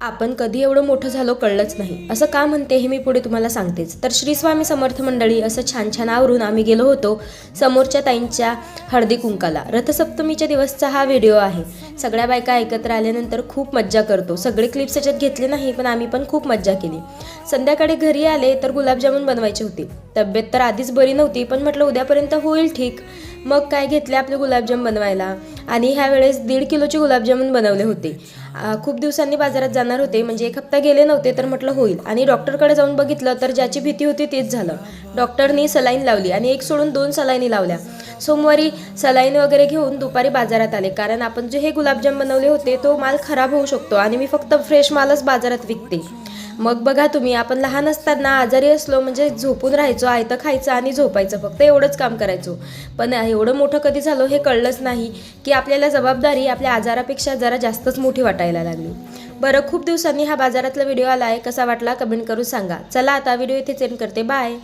आपण कधी एवढं मोठं झालो कळलंच नाही, असं का म्हणते हे मी पुढे तुम्हाला सांगतेच. तर श्री स्वामी समर्थ मंडळी असं छान छान आवरून आम्ही गेलो होतो समोरच्या ताईंच्या हळदी कुंकाला. रथसप्तमीच्या दिवसचा हा व्हिडिओ आहे. सगळ्या बायका एकत्र आल्यानंतर खूप मज्जा करतो. सगळे क्लिप्स याच्यात घेतले नाही, पण आम्ही पण खूप मज्जा केली. संध्याकाळी घरी आले तर गुलाबजामुन बनवायचे होते. तब्येत तर आधीच बरी नव्हती, पण म्हटलं उद्यापर्यंत होईल ठीक. मग काय घेतले आपले गुलाबजाम बनवायला, आणि ह्या वेळेस 1.5 किलोचे गुलाबजामुन बनवले होते. खूप दिवसांनी बाजारात जाणार होते, म्हणजे 1 हप्ता गेले नव्हते, तर म्हटलं होईल. आणि डॉक्टरकडे जाऊन बघितलं तर ज्याची भीती होती तेच झालं. डॉक्टरनी सलाईन लावली आणि 1 सोडून 2 सलाईनी लावल्या. सोमवारी सलाईन वगैरे घेऊन दुपारी बाजारात आले, कारण आपण जे हे गुलाबजाम बनवले होते तो माल खराब होऊ शकतो आणि मी फक्त फ्रेश मालच बाजारात विकते. मग बघा तुम्ही, आपण लहान असताना आजारी असलो म्हणजे झोपून राहायचो, आयतं खायचं आणि झोपायचं, फक्त एवढंच काम करायचो. पण एवढं मोठं कधी झालो हे कळलंच नाही की आपल्याला जबाबदारी आपल्या आजारापेक्षा जरा जास्तच मोठी वाटायला लागली. बरं, खूप दिवसांनी हा बाजारातला व्हिडिओ आला आहे, कसा वाटला कमेंट करून सांगा. चला आता व्हिडिओ इथे एंड करते. बाय.